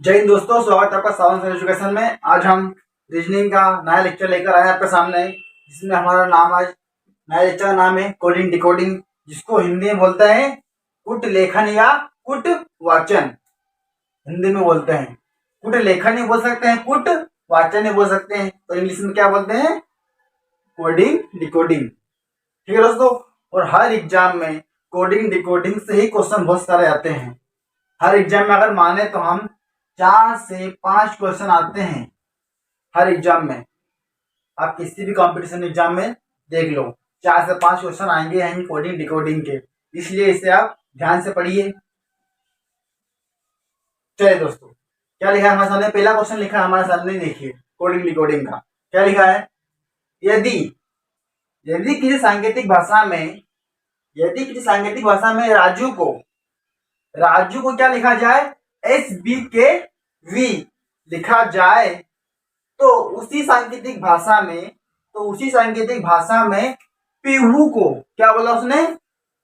जय हिंद दोस्तों, स्वागत है आपका सावन सर एजुकेशन में। आज हम रीजनिंग का नया लेक्चर लेकर आए हैं आपके सामने, जिसमें हमारा नाम आज नया लेक्चर का नाम है कोडिंग डिकोडिंग, जिसको हिंदी में बोलते हैं कुट लेखन या कुट वाचन। हिंदी में बोलते हैं कुट लेखन ही बोल सकते हैं, कुट वाचन ही बोल सकते हैं। तो इंग्लिश में क्या बोलते हैं? Coding decoding. ठीक है दोस्तों। और हर एग्जाम में कोडिंग डिकोडिंग से ही क्वेश्चन बहुत सारे आते हैं। हर एग्जाम में अगर माने तो हम 4 से 5 क्वेश्चन आते हैं हर एग्जाम में। आप किसी भी कंपटीशन एग्जाम में देख लो, 4 से 5 क्वेश्चन आएंगे हैं कोडिंग डिकोडिंग के, इसलिए इसे आप ध्यान से पढ़िए। चलिए दोस्तों, क्या लिखा है हमारे सामने? पहला क्वेश्चन लिखा है हमारे सामने, देखिए कोडिंग डिकोडिंग का क्या लिखा है। यदि यदि किसी सांकेतिक भाषा में राजू को क्या लिखा जाए? SBKV लिखा जाए, तो उसी सांकेतिक भाषा में पीहू को क्या बोला उसने?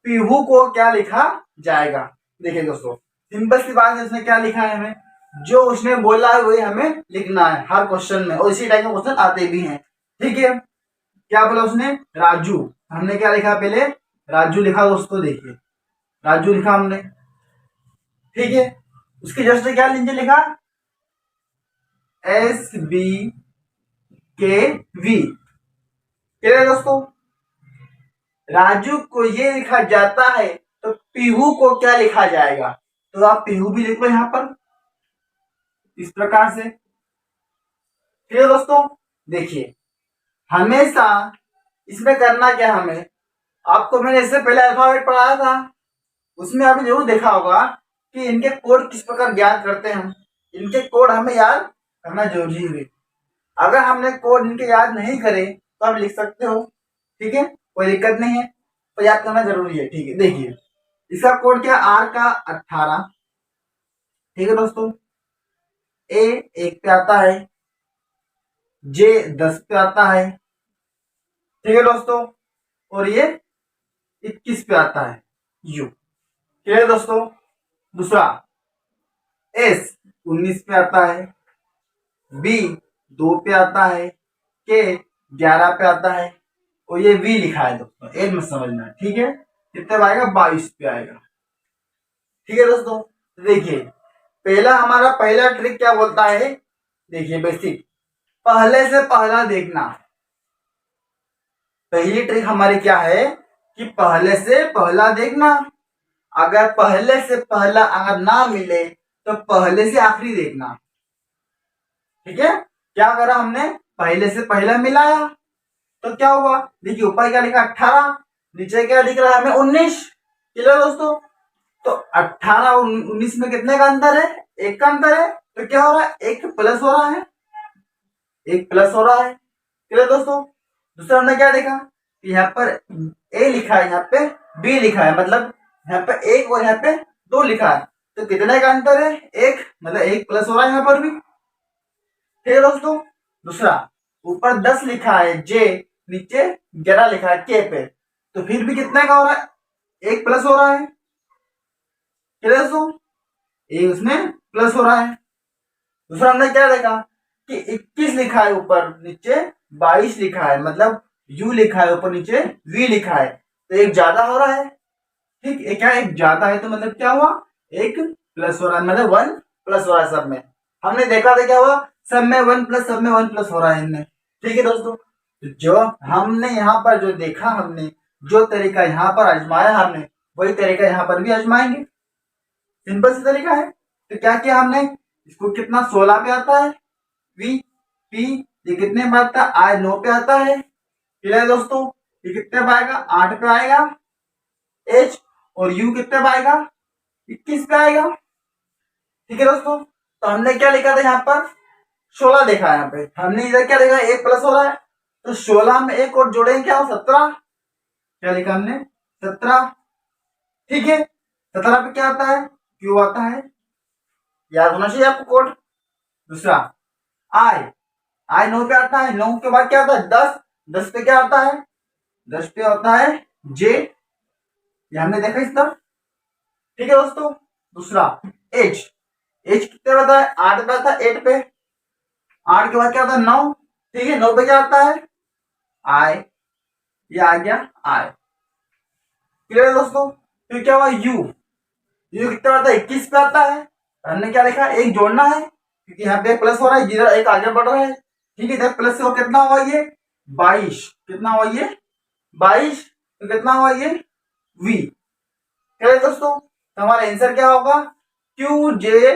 पीहू को क्या लिखा जाएगा? देखिए दोस्तों, सिंपल सी बात है, उसने क्या लिखा है, हमें जो उसने बोला है वही हमें लिखना है हर क्वेश्चन में, और इसी टाइप के क्वेश्चन आते भी हैं। ठीक है, क्या बोला उसने? राजू। हमने क्या लिखा? पहले राजू लिखा दोस्तों, देखिए राजू लिखा हमने। ठीक है, उसके जस्ट क्या नीचे लिखा? SBKV। ठीक है दोस्तों, राजू को ये लिखा जाता है तो पीहू को क्या लिखा जाएगा? तो आप पीहू भी लिखो यहां पर इस प्रकार से। ठीक है दोस्तों, देखिए हमेशा इसमें करना क्या हमें, आपको मैंने इससे पहले अल्फाबेट पढ़ाया था, उसमें आपने जरूर देखा होगा कि इनके कोड किस प्रकार ज्ञात करते हैं हम। इनके कोड हमें याद करना जरूरी है। अगर हमने कोड इनके याद नहीं करे तो आप लिख सकते हो, ठीक है, कोई दिक्कत नहीं है, तो याद करना जरूरी है। ठीक है, देखिए इसका कोड क्या? R का 18। ठीक है दोस्तों, A 1 पे आता है, J 10 पे आता है। ठीक है दोस्तों, और ये 21 पे आता है, U। ठीक है दोस्तों, दूसरा S 19 पे आता है, B 2 पे आता है, K 11 पे आता है, और ये V लिखा है दोस्तों, एज में समझना है। ठीक है, कितने पे आएगा? 22 पे आएगा। ठीक है दोस्तों, देखिए पहला ट्रिक क्या बोलता है, देखिए बेसिक, पहले से पहला देखना। पहली ट्रिक हमारी क्या है कि पहले से पहला देखना। अगर पहले से पहला अगर ना मिले तो पहले से आखिरी देखना। ठीक है, क्या करा हमने? पहले से पहला मिलाया तो क्या हुआ? देखिए ऊपर क्या लिखा? 18, नीचे क्या दिख रहा है हमें? 19। चलो दोस्तों, तो 18 और 19 में कितने का अंतर है? 1 का अंतर है, तो क्या हो रहा है? 1 प्लस हो रहा है, 1 प्लस हो रहा है। चलो दोस्तों, दूसरा हमने क्या देखा? यहाँ पर A लिखा है, यहाँ पे B लिखा है, मतलब यहाँ पे 1 और यहाँ पे 2 लिखा है, तो कितने का अंतर है? 1, मतलब 1 प्लस हो रहा है यहाँ पर भी। ठीक है दोस्तों, दूसरा ऊपर 10 लिखा है J, नीचे 11 लिखा है K पे, तो फिर भी कितने का हो रहा है? 1 प्लस हो रहा है। ठीक है दोस्तों, एक उसमें प्लस हो रहा है। दूसरा हमने क्या देखा कि 21 लिखा है ऊपर, नीचे 22 लिखा है, मतलब U लिखा है ऊपर, नीचे V लिखा है, तो एक ज्यादा हो रहा है। ठीक है, क्या एक ज्यादा है, तो मतलब क्या हुआ? एक प्लस हो रहा है, मतलब 1 प्लस हो रहा है सब में। हमने देखा था क्या हुआ? सब में 1 प्लस, सब में 1 प्लस हो रहा है इनमें। ठीक है दोस्तों, तो जो हमने यहाँ पर जो देखा, हमने जो तरीका यहाँ पर आजमाया, हमने वही तरीका यहाँ पर भी आजमाएंगे। सिंपल सा तरीका है। तो क्या किया हमने? इसको कितना? 16 पे आता है V P, ये कितने पे आता है? I 9 पे आता है। क्लियर दोस्तों, ये कितने पे आएगा? 8 पे आएगा। H और U कितने पे आएगा? 21 पे आएगा। ठीक है दोस्तों, तो हमने क्या लिखा था यहाँ पर? 16 देखा है यहाँ पे, हमने इधर क्या देखा? 1 प्लस हो रहा है, तो 16 में 1 और जोड़ेंगे क्या हो? 17। क्या लिखा हमने? 17। ठीक है, 17 पे क्या आता है? Q आता है, याद होना चाहिए आपको कोड। दूसरा I 9 पे आता है, 9 के बाद क्या आता है? 10, 10 पे क्या आता है? 10 पे आता है J, ये हमने देखा इस तरह। ठीक है दोस्तों, दूसरा H एच कितने पे आता है? 8 पे आता है, 8 पे। 8 के बाद क्या आता है? 9। ठीक है, 9 पे क्या आता है? आई। ये आ गया आई। क्लियर है दोस्तों? फिर क्या हुआ? यू। यू कितने पे आता है? 21 पे आता है। हमने क्या लिखा? एक जोड़ना है, क्योंकि यहाँ पे प्लस हो रहा है, जिधर एक आगे बढ़ रहा है। ठीक है, इधर प्लस से वो कितना हुआ? ये 22। कितना हुआ? ये 22। तो कितना हुआ? ये वी। क्लियर दोस्तों? तो हमारा आंसर क्या होगा? Q J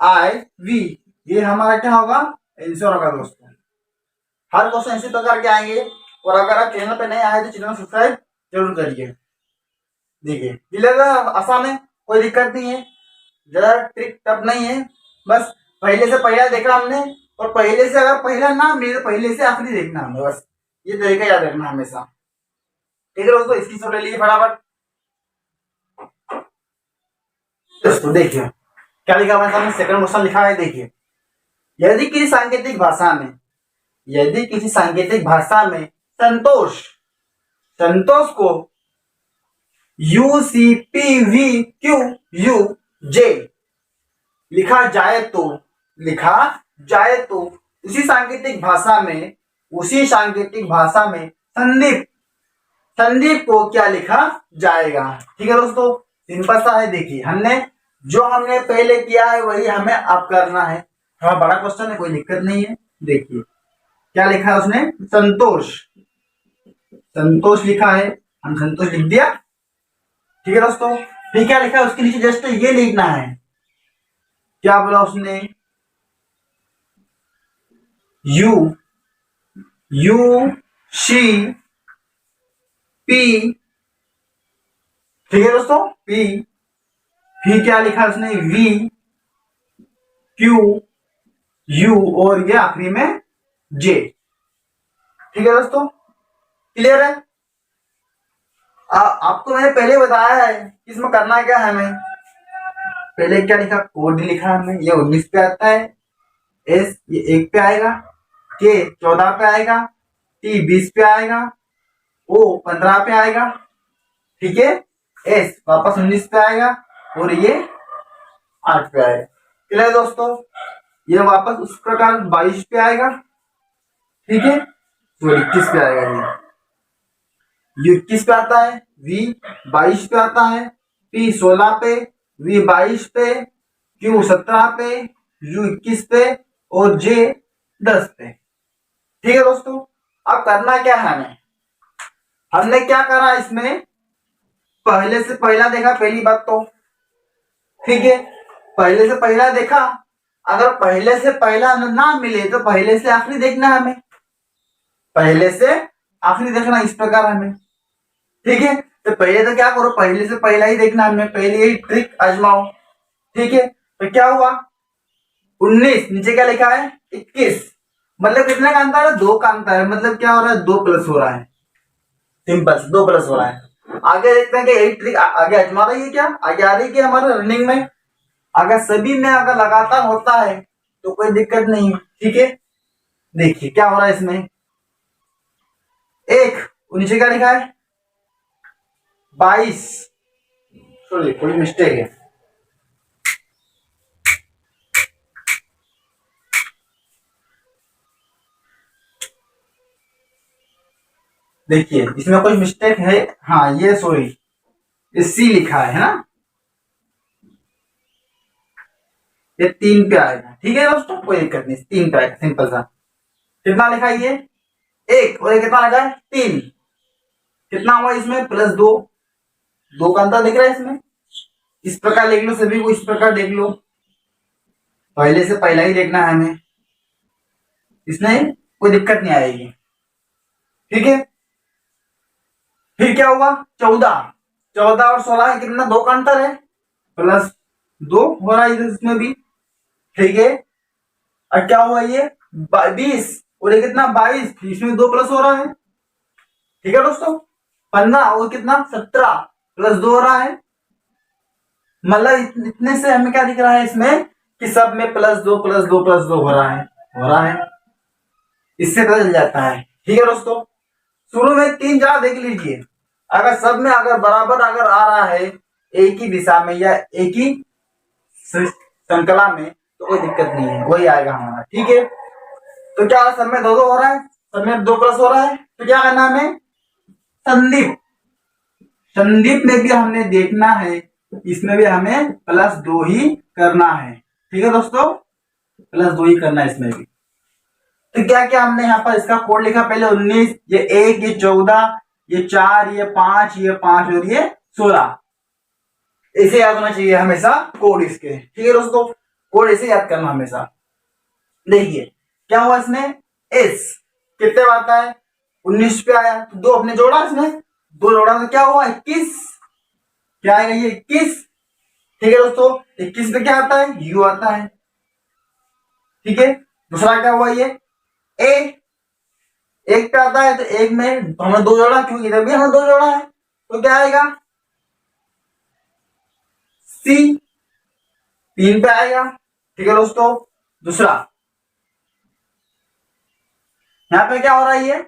I V. ये हमारा क्या होगा? आंसर होगा दोस्तों। हर क्वेश्चन इसी प्रकार के आएंगे, और अगर आप चैनल पे नए आए तो चैनल सब्सक्राइब जरूर करिए। देखिए क्लियर है, आसान है, कोई दिक्कत नहीं है, ज्यादा ट्रिक टफ नहीं है। बस पहले से पहला देखना हमने, और पहले से अगर पहला ना मिले तो पहले से आखिरी देखना हमने, बस ये तरीका याद रखना हमेशा। ठीक है दोस्तों, इसकी फोटो लीजिए फटाफट। दोस्तों देखिए क्या लिखा हमारे सामने, सेकंड क्वेश्चन लिखा है। देखिए, यदि किसी सांकेतिक भाषा में, यदि किसी सांकेतिक भाषा में संतोष, संतोष को U C P V Q U J लिखा जाए तो, लिखा जाए तो उसी सांकेतिक भाषा में, उसी सांकेतिक भाषा में संदीप, संदीप को क्या लिखा जाएगा? ठीक है दोस्तों, सिंपल सा है। देखिए हमने जो हमने पहले किया है वही हमें अब करना है। थोड़ा बड़ा क्वेश्चन है, कोई दिक्कत नहीं है। देखिए क्या लिखा है उसने? संतोष, संतोष लिखा है, हम संतोष लिख दिया। ठीक है दोस्तों, फिर क्या लिखा है उसके नीचे? जस्ट ये लिखना है। क्या बोला उसने? U, U C P. ठीक है दोस्तों, पी। फिर क्या लिखा है उसने? वी क्यू यू, और ये आखिरी में जे। ठीक है दोस्तों, क्लियर है? आपको मैंने पहले बताया है इसमें करना क्या है हमें। पहले क्या लिखा? कोड लिखा हमने, ये 19 पे आता है, एस ये 1 पे आएगा, के 14 पे आएगा, टी 20 पे आएगा, ओ 15 पे आएगा। ठीक है, एस वापस 19 पे आएगा, और ये 8 पे आएगा। क्लियर दोस्तों? ये वापस उस प्रकार 22 पे आएगा। ठीक है, तो 21 पे आएगा। ये 21 पे आता है, वी 22 पे आता है, पी 16 पे, वी 22 पे, क्यू 17 पे, यू 21 पे, और जे 10 पे। ठीक है दोस्तों, अब करना क्या है हमें? हमने क्या करा इसमें? पहले से पहला देखा, पहली बात तो। ठीक है, पहले से पहला देखा, अगर पहले से पहला ना मिले तो पहले से आखिरी देखना है हमें, पहले से आखिरी देखना इस प्रकार हमें। ठीक है, तो पहले तो क्या करो? पहले से पहला ही देखना हमें, पहले ही ट्रिक आजमाओ। ठीक है, तो क्या हुआ? 19, नीचे क्या लिखा है? 21। मतलब कितने का अंतर है? 2 का अंतर है। मतलब क्या हो रहा है? 2 प्लस हो रहा है, सिंपल 2 प्लस हो रहा है। आगे देखते हैं कि यही ट्रिक आगे आजमा रही है क्या, आगे आ रही है क्या हमारे रनिंग में? अगर सभी में अगर लगातार होता है तो कोई दिक्कत नहीं है। ठीक है, देखिए क्या हो रहा है इसमें। 1 नीचे क्या लिखा है? 22। सॉरी, कोई मिस्टेक है। देखिए इसमें कोई मिस्टेक है। हाँ ये सॉरी, सी लिखा है ना, ये 3 पे आएगा। ठीक है दोस्तों, कोई दिक्कत नहीं, 3 पे आएगा, सिंपल सा। कितना लिखा है? ये 1, और ये कितना लगा है? 3। कितना हुआ इसमें? +2। 2 का अंतर दिख रहा है इसमें। इस प्रकार लिख लो, सभी को इस प्रकार देख लो, पहले से पहला ही देखना है हमें, इसमें कोई दिक्कत नहीं आएगी। ठीक है, फिर क्या हुआ? 14, 14 और 16 है कितना? 2 का अंतर है, +2 हो रहा है इधर इसमें भी। ठीक है, और क्या हुआ? ये 20, और ये कितना? 22, इसमें 2 प्लस हो रहा है। ठीक है दोस्तों, 15 और कितना? 17 +2 हो रहा है। मतलब इतने से हमें क्या दिख रहा है इसमें कि सब में +2 +2 +2 हो रहा है, हो रहा है। इससे पता चल जाता है। ठीक है दोस्तों, शुरू में 3 जगह देख लीजिए, अगर सब में अगर बराबर अगर आ रहा है एक ही दिशा में या एक ही श्रृंखला में तो कोई दिक्कत नहीं है, वही आएगा हमारा। ठीक है, तो क्या सब में 2-2 हो रहा है, सब में 2 प्लस हो रहा है, तो क्या करना हमें, संदीप। संदीप में भी हमने देखना है, इसमें भी हमें +2 ही करना है। ठीक है दोस्तों, +2 ही करना है इसमें भी। तो क्या क्या हमने यहाँ पर इसका कोड लिखा, पहले 19, ये 1, ये 14, ये 4, ये 5, ये 5 और ये 16। ऐसे याद होना चाहिए हमेशा कोड इसके। ठीक है दोस्तों, कोड ऐसे याद करना हमेशा। देखिए क्या हुआ इसमें, एस कितने पे आता है, 19 पे आया, तो 2 अपने जोड़ा, इसमें 2 जोड़ा तो क्या हुआ 21, क्या आएगा ये 21। ठीक है दोस्तों, 21 पे क्या आता है, यू आता है। ठीक है, दूसरा क्या हुआ ये ए, 1 पे आता है, तो 1 में हमने 2 जोड़ा, क्योंकि इधर भी हमने 2 जोड़ा है, तो क्या आएगा सी, 3 पे आएगा। ठीक है दोस्तों, दूसरा यहाँ पे क्या हो रहा है, ये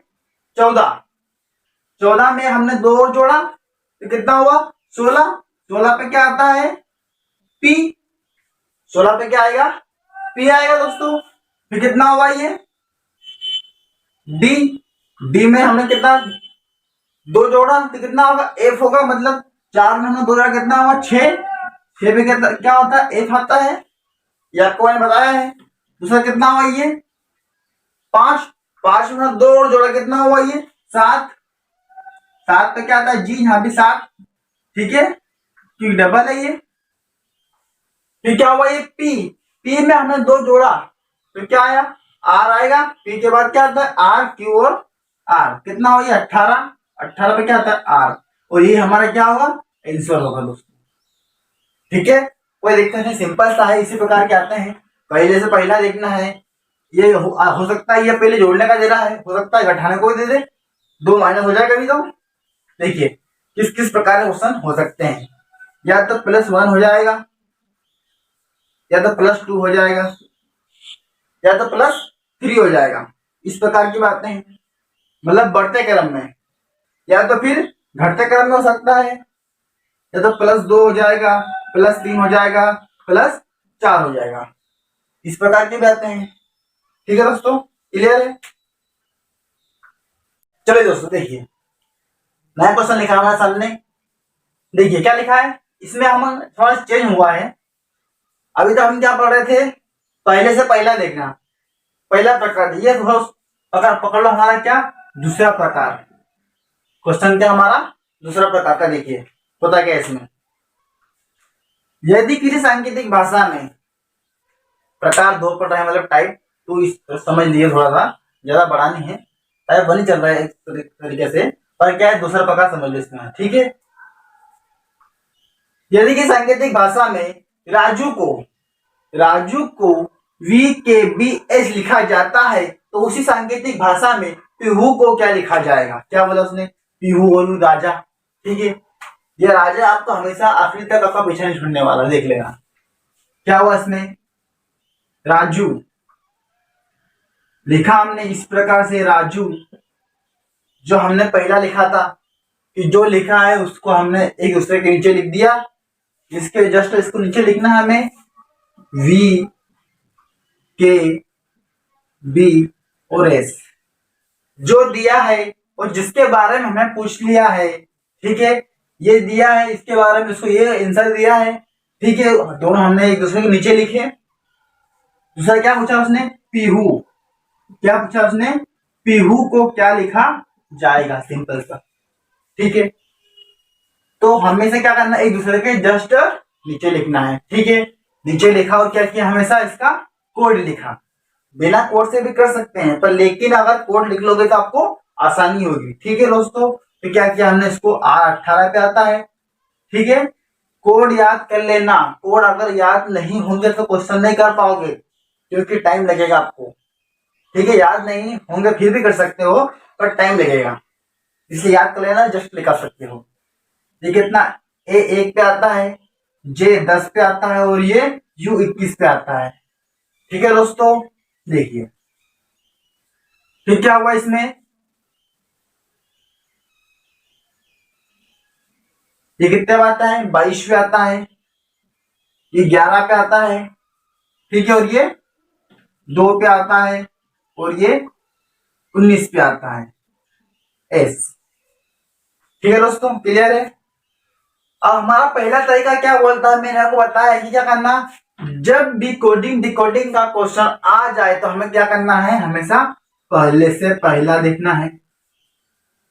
14 में हमने 2 और जोड़ा, तो कितना हुआ 16 पे क्या आता है पी, 16 पे क्या आएगा पी आएगा दोस्तों। फिर कितना हुआ ये डी, डी में हमने कितना 2 जोड़ा, तो कितना होगा एफ होगा, मतलब 4 में हमने 2 जोड़ा, कितना हुआ 6, 6 पे क्या होता है एफ आता है, ये आपको मैंने बताया है। दूसरा कितना हुआ ये 5, 5 में 2 और जोड़ा, कितना हुआ ये 7, 7 पे क्या आता है जी, यहाँ भी 7। ठीक है, क्योंकि डबल है ये। फिर क्या हुआ ये पी, पी में हमने 2 जोड़ा, तो क्या आया आर आएगा। पी के बाद क्या आता है आर, क्यू और आर, कितना हुआ ये 18, 18 पे क्या आता है आर, और ये हमारा क्या होगा आंसर होगा दोस्तों। ठीक है, कोई दिक्कत नहीं, सिंपल सा है, इसी प्रकार के आते हैं। पहले से पहला देखना है, ये हो सकता है ये पहले जोड़ने का दे रहा है, हो सकता है घटाने को दे दे, 2 माइनस हो जाएगा अभी। तो देखिए किस किस प्रकार के क्वेश्चन हो सकते हैं, या तो +1 हो जाएगा, या तो +2 हो जाएगा, या तो +3 हो जाएगा, इस प्रकार की बातें हैं। मतलब बढ़ते क्रम में, या तो फिर घटते क्रम में हो सकता है, या तो +2 हो जाएगा, +3 हो जाएगा, +4 हो जाएगा, इस प्रकार की बातें हैं। ठीक है दोस्तों, क्लियर है। चलिए दोस्तों देखिए, नया क्वेश्चन लिखा हमारे सामने। देखिए क्या लिखा है, इसमें हम थोड़ा चेंज हुआ है। अभी तक हम क्या पढ़ रहे थे, पहले से पहला देखना, पहला प्रकार, ये प्रकार पकड़ लो हमारा क्या दूसरा प्रकार। क्वेश्चन क्या हमारा दूसरा प्रकार का, देखिए होता क्या इसमें, यदि किसी सांकेतिक भाषा में प्रकार 2 पढ़ रहे हैं, मतलब टाइप 2, इस समझ लिए, थोड़ा सा ज्यादा बड़ा नहीं है, टाइप 1 ही चल रहा है एक तरीके से, पर क्या है दूसरा प्रकार समझ लो इसमें। ठीक है, यदि कि सांकेतिक भाषा में राजू को वी के बी एस लिखा जाता है, तो उसी सांकेतिक भाषा में पीहू को क्या लिखा जाएगा, क्या बोला उसने पीहू और राजा। ठीक है, ये राजा आपको हमेशा आखिरी तक आपका पीछे नहीं छोड़ने वाला, देख लेना क्या हुआ इसमें, राजू लिखा हमने इस प्रकार से, राजू जो हमने पहला लिखा था, कि जो लिखा है उसको हमने एक दूसरे के नीचे लिख दिया, इसके जस्ट इसको नीचे लिखना है हमें वी के बी और एस, जो दिया है और जिसके बारे में हमें पूछ लिया है। ठीक है, ये दिया है, इसके बारे में उसको ये आंसर दिया है। ठीक है, दोनों हमने एक दूसरे के नीचे लिखे। दूसरा क्या पूछा उसने पीहू, क्या पूछा उसने पीहू को क्या लिखा जाएगा, सिंपल सा। ठीक है, तो हमेशा क्या करना है एक दूसरे के जस्ट नीचे लिखना है। ठीक है, नीचे लिखा और क्या किया हमेशा इसका कोड लिखा, बिना कोड से भी कर सकते हैं, पर लेकिन अगर कोड लिख लोगे तो आपको आसानी होगी। ठीक है दोस्तों, तो क्या किया हमने इसको R18 पे आता है। ठीक है, कोड याद कर लेना, कोड अगर याद नहीं होंगे तो क्वेश्चन नहीं कर पाओगे, क्योंकि टाइम लगेगा आपको। ठीक है, याद नहीं होंगे फिर भी कर सकते हो, पर टाइम लगेगा, इसलिए याद कर लेना, जस्ट लिखा सकते हो। ये कितना ए 1 पे आता है, जे 10 पे आता है, और ये यू 21 पे आता है। ठीक है दोस्तों, देखिए फिर क्या हुआ इसमें, ये कितने पे आता है 22 पे आता है, ये 11 पे आता है, ठीक है, और ये 2 पे आता है और ये 19 पे आता है एस। ठीक है दोस्तों, क्लियर है। अब हमारा पहला तरीका क्या बोलता है, मैंने आपको बताया कि क्या करना, जब भी कोडिंग डिकोडिंग का क्वेश्चन आ जाए तो हमें क्या करना है, हमेशा पहले से पहला देखना है।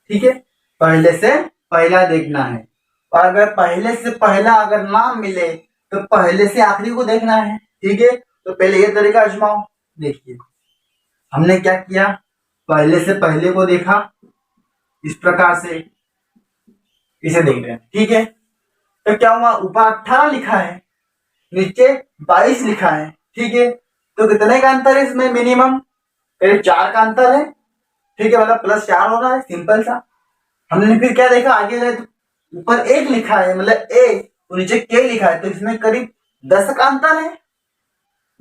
ठीक है, पहले से पहला देखना है, और अगर पहले से पहला अगर ना मिले तो पहले से आखिरी को देखना है। ठीक है, तो पहले ये तरीका आजमाओ। देखिए हमने क्या किया, पहले से पहले को देखा इस प्रकार से, इसे देख रहे हैं। ठीक है, तो क्या हुआ, ऊपर 18 लिखा है, नीचे 22 लिखा है। ठीक है, तो कितने का अंतर है इसमें, मिनिमम करीब 4 का अंतर है। ठीक है, मतलब +4 हो रहा है, सिंपल सा। हमने फिर क्या देखा, आगे गए तो ऊपर 1 लिखा है, मतलब ए, और नीचे के लिखा है, तो इसमें करीब 10 का अंतर है।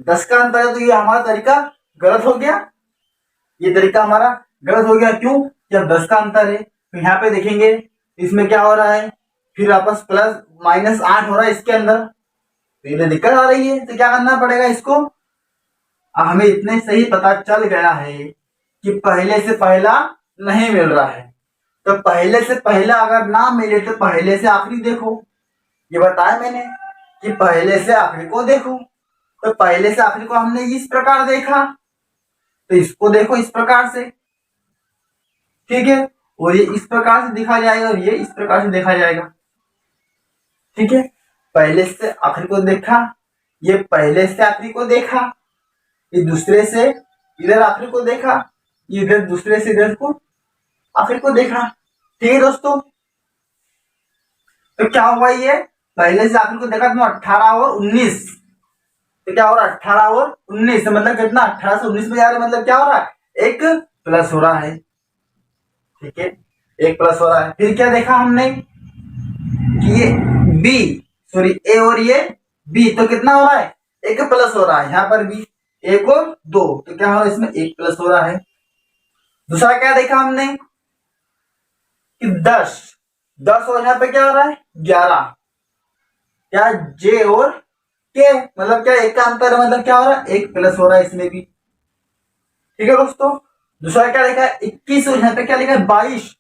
10 का अंतर है, तो ये हमारा तरीका गलत हो गया। ये तरीका हमारा गलत हो गया, क्यों, जब 10 का अंतर है। तो यहाँ पे देखेंगे इसमें क्या हो रहा है, फिर आपस +-8 हो रहा है इसके अंदर, तो ये दिक्कत आ रही है। तो क्या करना पड़ेगा इसको, हमें इतने सही पता चल गया है कि पहले से पहला नहीं मिल रहा है, तो पहले से पहला अगर ना मिले तो पहले से आखिरी देखो। ये बताया मैंने कि पहले से आखिरी को देखो, तो पहले से आखिरी को हमने इस प्रकार देखा, तो इसको देखो इस प्रकार से। ठीक है, और ये इस प्रकार से देखा जाएगा और ये इस प्रकार से देखा जाएगा। ठीक है, पहले से आखिरी को देखा, ये पहले से आखिरी को देखा, ये दूसरे से इधर आखिरी को देखा, ये इधर दूसरे से इधर को आखिरी को देखा। ठीक है दोस्तों, तो क्या हुआ, ये पहले से आखिरी को देखा तो 18 और 19, तो क्या हो रहा है 18 और 19, मतलब कितना, 18 से 19 में जा रहा है, मतलब क्या हो रहा है, एक प्लस हो रहा है। ठीक है, एक प्लस हो रहा है। फिर क्या देखा हमने कि ये बी, सॉरी ए और ये बी, तो कितना हो रहा है, एक प्लस हो रहा है, यहाँ पर भी 1 और 2, तो क्या हो रहा है, इसमें 1 प्लस हो रहा है। दूसरा क्या देखा हमने कि 10 और यहाँ पे क्या हो रहा है 11, क्या जे और के, मतलब क्या एक का अंतर है, मतलब क्या हो रहा है 1 प्लस हो रहा है इसमें भी। ठीक है दोस्तों, दूसरा क्या लिखा है 21 और यहाँ पे क्या लिखा है 22,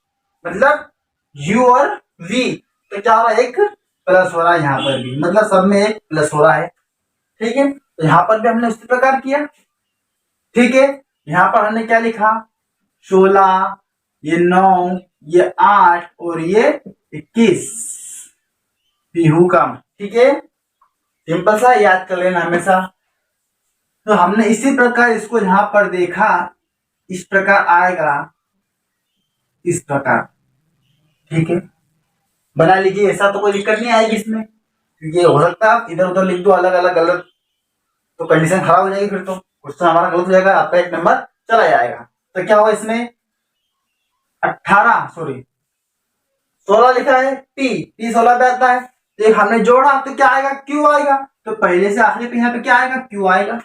मतलब यू और वी, तो क्या हो रहा है 1 प्लस हो रहा है यहाँ पर भी, मतलब सब में 1 प्लस हो रहा है। ठीक है, तो यहाँ पर भी हमने उसी प्रकार किया। ठीक है, यहाँ पर हमने क्या लिखा, 16, ये 9, ये 8 और ये 21, पीहू का। ठीक है, सिंपल सा याद कर लेना हमेशा। तो हमने इसी प्रकार इसको यहाँ पर देखा, इस प्रकार आएगा, इस प्रकार। ठीक है, बना लीजिए, ऐसा तो कोई दिक्कत नहीं आएगी इसमें, क्योंकि हो सकता है आप इधर उधर लिख दो अलग अलग गलत, तो कंडीशन खराब हो जाएगी, फिर तो क्वेश्चन हमारा गलत हो जाएगा, आपका 1 नंबर चला जाएगा। तो क्या हुआ इसमें 18, सॉरी 16 लिखा है, टी 16 पे आता है, तो हमने जोड़ा तो क्या आएगा, क्यू आएगा, तो पहले से आखिरी पे यहाँ पे क्या आएगा, क्यू आएगा।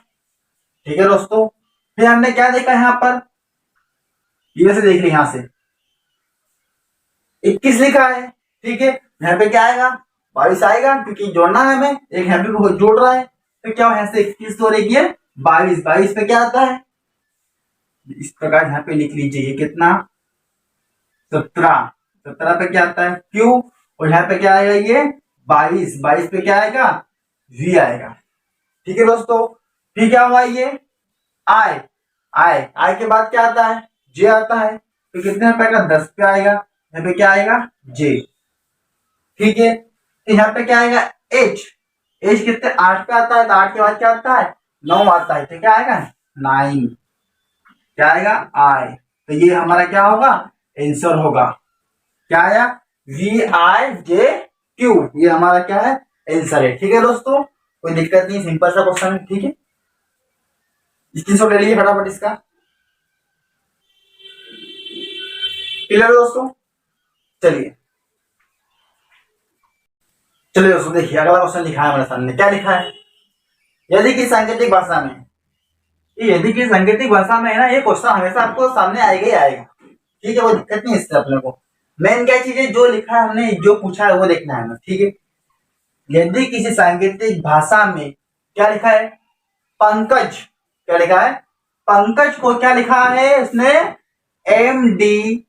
ठीक है दोस्तों, फिर हमने क्या देखा यहाँ पर, ये से देख ली, यहां से 21 लिखा है। ठीक है, यहाँ पे क्या आएगा 22 आएगा, क्योंकि जोड़ना है हमें, एक यहाँ पे जोड़ रहा है, तो क्या यहाँ से 21 और एक ये 22 पे क्या आता है, इस प्रकार यहाँ पे लिख लीजिए, ये कितना 17 पे क्या आता है क्यू, और यहाँ पे क्या आएगा ये 22 पे क्या आएगा वी आएगा। ठीक है दोस्तों, फिर क्या हुआ, ये आई आई के बाद क्या आता है जे आता है, तो कितने पे आएगा 10 पे आएगा, यहाँ पे क्या आएगा जे। ठीक है, तो यहाँ पे क्या आएगा एच कितने 8 पे आता है, तो 8 के बाद क्या आता है 9 आता है, तो क्या आएगा 9, क्या आएगा आई, तो ये हमारा क्या होगा आंसर होगा, क्या आया VIJQ, ये हमारा क्या है आंसर है। ठीक है दोस्तों, कोई दिक्कत नहीं, सिंपल सा क्वेश्चन है। ठीक है, स्क्रीनशॉट ले लीजिए फटाफट इसका। क्लियर दोस्तों, चलिए दोस्तों देखिए अगला क्वेश्चन लिखा है मेरे सामने, क्या लिखा है, यदि की सांकेतिक भाषा में, यदि की सांकेतिक भाषा में है ना, ये क्वेश्चन हमेशा आपको सामने आएगा ही आएगा। ठीक है, वो दिक्कत नहीं इससे अपने को, मेन क्या चीज है, जो लिखा है हमने जो पूछा है वो देखना है ना। ठीक है, यदि किसी सांकेतिक भाषा में क्या लिखा है पंकज, क्या लिखा है, पंकज को क्या लिखा है उसने, MDNQDS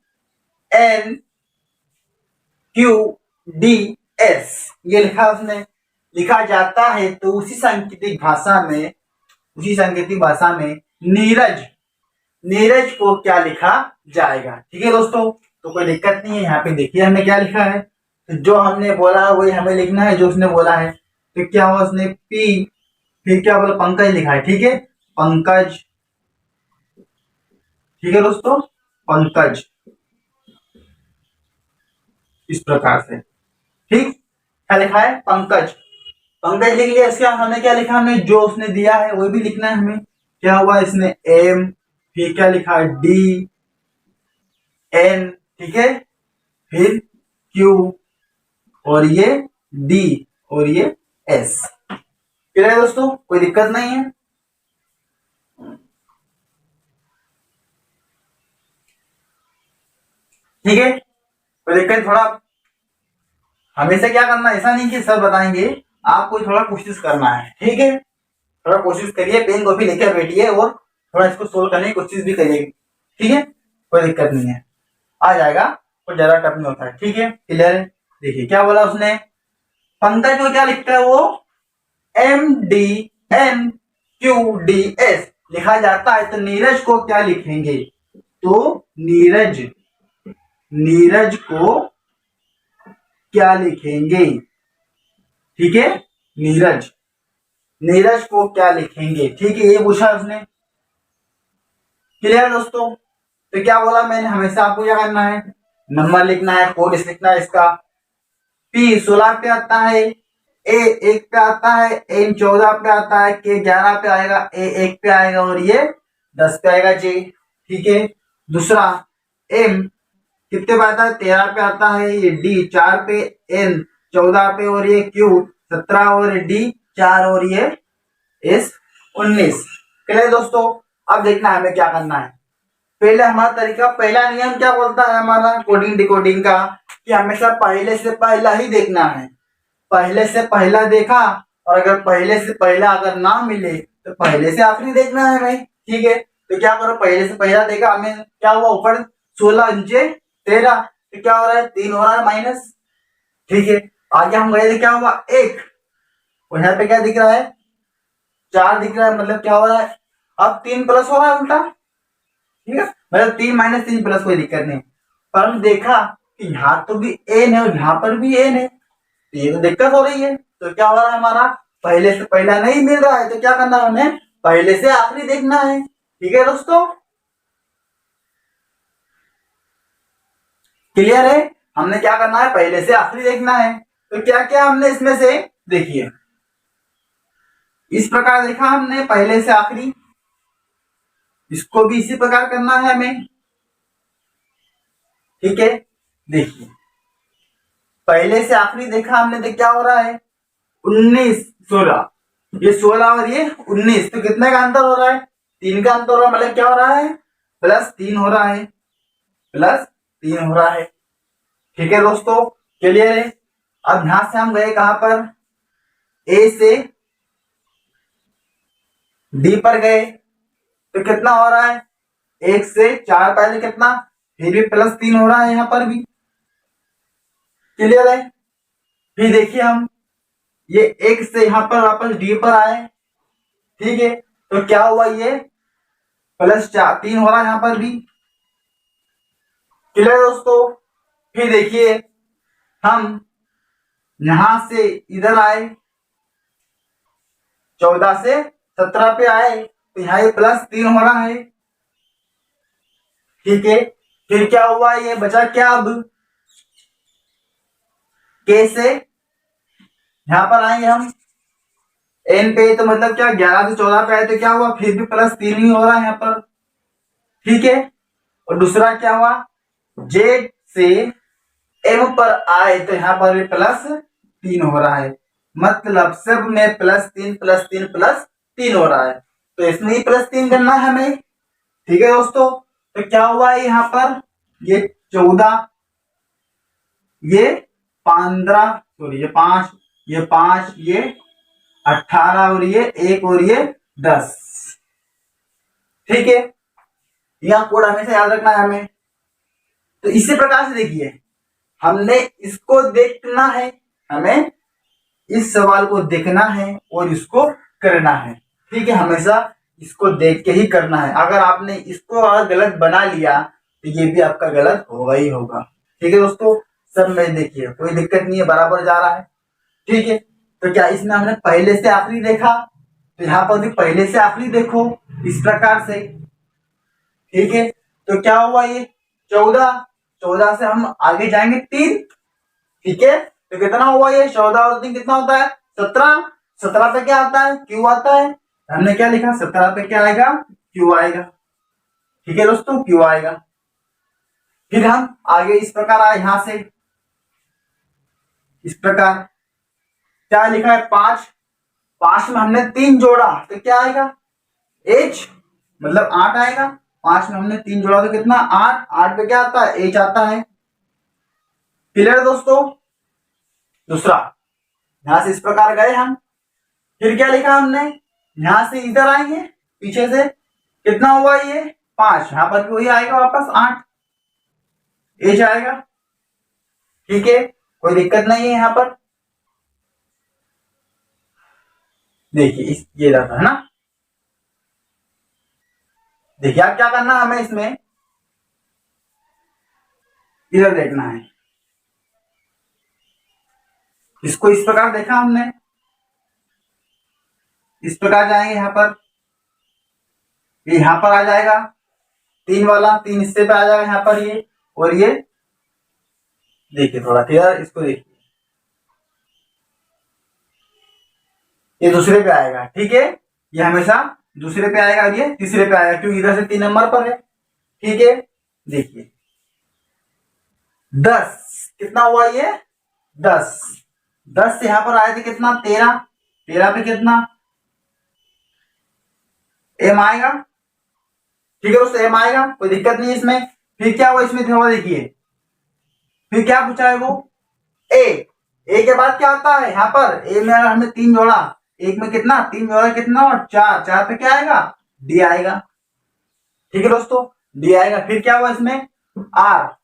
ये लिखा उसने। लिखा जाता है तो उसी सांकेतिक भाषा में नीरज, नीरज को क्या लिखा जाएगा। ठीक है दोस्तों, तो कोई दिक्कत नहीं है। यहाँ पे देखिए हमें क्या लिखा है, तो जो हमने बोला वही हमें लिखना है जो उसने बोला है। तो क्या हुआ, उसने पी फिर क्या बोला, पंकज लिखा है। ठीक है, पंकज, ठीक है दोस्तों, पंकज इस प्रकार से। ठीक, क्या लिखा है, पंकज, पंकज लिख लिया। इसका हमें क्या लिखा, हमें जो उसने दिया है वो भी लिखना है हमें। क्या हुआ, इसने एम, फिर क्या लिखा, DN, ठीक है, फिर Q और ये D और ये S। क्लियर है दोस्तों, कोई दिक्कत नहीं है। ठीक है, कोई दिक्कत, थोड़ा हमेशा क्या करना, ऐसा नहीं कि सर बताएंगे, आपको थोड़ा कोशिश करना है। ठीक है, थोड़ा कोशिश करिए, पेन कॉपी लेकर बैठिए और थोड़ा इसको सोल्व करने की कोशिश भी करिए। ठीक है, कोई दिक्कत नहीं है, आ जाएगा, कोई ज्यादा टफ नहीं होता है। ठीक है, क्लियर है। देखिए क्या बोला उसने, पंकज को क्या लिखता है वो, MDNQDS लिखा जाता है, तो नीरज को क्या लिखेंगे, तो नीरज, नीरज को क्या लिखेंगे। ठीक है, नीरज, नीरज को क्या लिखेंगे। ठीक है, ये पूछा उसने। क्लियर दोस्तों, तो क्या बोला मैंने, हमेशा आपको क्या करना है, नंबर लिखना है, कोड लिखना है इसका। P 16 पे आता है, A 1 पे आता है, N 14 पे आता है, K 11 पे आएगा, A 1 पे आएगा और ये 10 पे आएगा J। ठीक है, दूसरा M कितने पे आता है, 13 पे आता है, ये D 4 पे, N 14 पे और ये Q 17 और D 4 और ये S 19। क्लियर दोस्तों, अब देखना है हमें क्या करना है। पहले हमारा तरीका, पहला नियम क्या बोलता है हमारा कोडिंग डिकोडिंग का, कि हमेशा पहले से पहला ही देखना है। पहले से पहला देखा, और अगर पहले से पहला अगर ना मिले तो पहले से आखिरी देखना है हमें। ठीक है, तो क्या करो, पहले से पहला देखा, हमें क्या हुआ, ऊपर 16 नीचे 13, तो क्या हो रहा है, 3 हो रहा है माइनस। ठीक है, आगे हम गए थे, क्या हुआ 1, और यहाँ पे क्या दिख रहा है, 4 दिख रहा है, मतलब क्या हो रहा है, अब 3 प्लस हो रहा है उल्टा। ठीक है, मतलब 3 माइनस 3 प्लस, कोई दिक्कत नहीं। पर हम देखा कि यहाँ तो भी एन है और यहाँ पर भी एन है, तो ये तो दिक्कत हो रही है। तो क्या हो रहा है हमारा, पहले से पहला नहीं मिल रहा है, तो क्या करना है हमें, पहले से आखिरी देखना है। ठीक है दोस्तों, क्लियर है, हमने क्या करना है, पहले से आखिरी देखना है। तो क्या क्या हमने इसमें से, देखिए इस प्रकार देखा हमने पहले से आखिरी, इसको भी इसी प्रकार करना है हमें। ठीक है, देखिए पहले से आखिरी देखा हमने, तो क्या हो रहा है, 19 16, ये 16 और ये 19, तो कितने का अंतर हो रहा है, 3 का अंतर हो रहा है, मतलब क्या हो रहा है, +3 हो रहा है, +3 हो रहा है। ठीक है दोस्तों, क्लियर है। अब यहां से हम गए कहां पर, ए से डी पर गए, तो कितना हो रहा है, 1 से 4 पहले कितना, फिर भी +3 हो रहा है यहां पर भी। क्लियर है, फिर देखिए हम ये 1 से यहां पर वापस डी पर आए। ठीक है, तो क्या हुआ, ये +3 हो रहा है यहां पर भी। क्लियर दोस्तों, फिर देखिए हम यहां से इधर आए, 14 से 17 पे आए, तो यहाँ ये +3 हो रहा है। ठीक है, फिर क्या हुआ, ये बचा क्या, अब के से यहां पर आएंगे हम एन पे, तो मतलब क्या 11 से 14 पे आए, तो क्या हुआ, फिर भी +3 ही हो रहा है यहाँ पर। ठीक है, और दूसरा क्या हुआ, जेड से एम पर आए, तो यहाँ पर भी +3 हो रहा है, मतलब सब में +3 +3 +3 हो रहा है, तो इसमें ही +3 करना है हमें। ठीक है दोस्तों, तो क्या हुआ है यहाँ पर, ये 14, ये 15, सॉरी ये 5, ये 5, ये 18 और ये 1 और ये 10। ठीक है, यह कोड हमेशा याद रखना है हमें। तो इसी प्रकार से देखिए, हमने इसको देखना है, हमें इस सवाल को देखना है और इसको करना है। ठीक है, हमेशा इसको देख के ही करना है। अगर आपने इसको गलत बना लिया तो ये भी आपका गलत होगा ही होगा। ठीक है दोस्तों, सब में देखिए कोई दिक्कत नहीं है, बराबर जा रहा है। ठीक है, तो क्या इसमें हमने पहले से आखिरी देखा, तो यहाँ पर भी पहले से आखिरी देखो इस प्रकार से। ठीक है, तो क्या हुआ ये 14, 14 से हम आगे जाएंगे 3। ठीक है, तो कितना हुआ ये 14 और 3 कितना होता है 17। 17 पे क्या आता है, क्यू आता है। हमने क्या लिखा, 17 पे क्या आएगा, क्यू आएगा। ठीक है दोस्तों, क्यू आएगा। फिर हम आगे इस प्रकार आए, यहां से इस प्रकार क्या लिखा है 5। 5 में हमने 3 जोड़ा तो क्या आएगा, एच, मतलब 8 आएगा। 5 में हमने 3 जोड़ा तो कितना 8। 8 पे क्या आता है, एच आता है। क्लियर दोस्तों। दूसरा, यहां से इस प्रकार गए हम, फिर क्या लिखा हमने, यहां से इधर आएंगे पीछे से, कितना हुआ ये 5, यहां पर भी वही आएगा वापस 8, एच आएगा। ठीक है, कोई दिक्कत नहीं है यहां पर। देखिए इस ये रहता है ना। देखिए आप क्या करना है, हमें इसमें इधर देखना है। इसको इस प्रकार देखा हमने, इस प्रकार जाएंगे यहां पर, ये यहां पर आ जाएगा 3 वाला, 3 हिस्से पे आ जाएगा यहां पर ये, और ये देखिए थोड़ा क्लियर, इसको देखिए ये दूसरे पे आएगा। ठीक है, ये हमेशा दूसरे पे आएगा और ये तीसरे पे आएगा, क्योंकि इधर से 3 नंबर पर है। ठीक है, देखिए 10 कितना हुआ ये 10। 10 से यहां पर आए थे कितना 13। 13 पे कितना एम आएगा। ठीक है दोस्तों, एम आएगा, कोई दिक्कत नहीं इसमें। फिर क्या हुआ इसमें थोड़ा देखिए, फिर क्या पूछा है वो, ए। ए के बाद क्या आता है यहाँ पर, ए में अगर हमने 3 जोड़ा, एक में कितना 3 जोड़ा कितना, और 4, 4 पे क्या आएगा, डी आएगा। ठीक है दोस्तों, डी आएगा। फिर क्या हुआ इसमें, आर।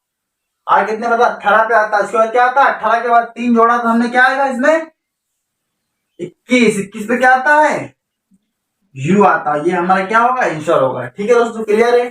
आर कितने मतलब 18 पे आता है। इसके बाद क्या आता है, 18 के बाद 3 जोड़ा तो हमने क्या आएगा इसमें 21। 21 पे क्या आता है, यू आता है। ये हमारा क्या होगा, आंसर होगा। ठीक है दोस्तों, क्लियर है।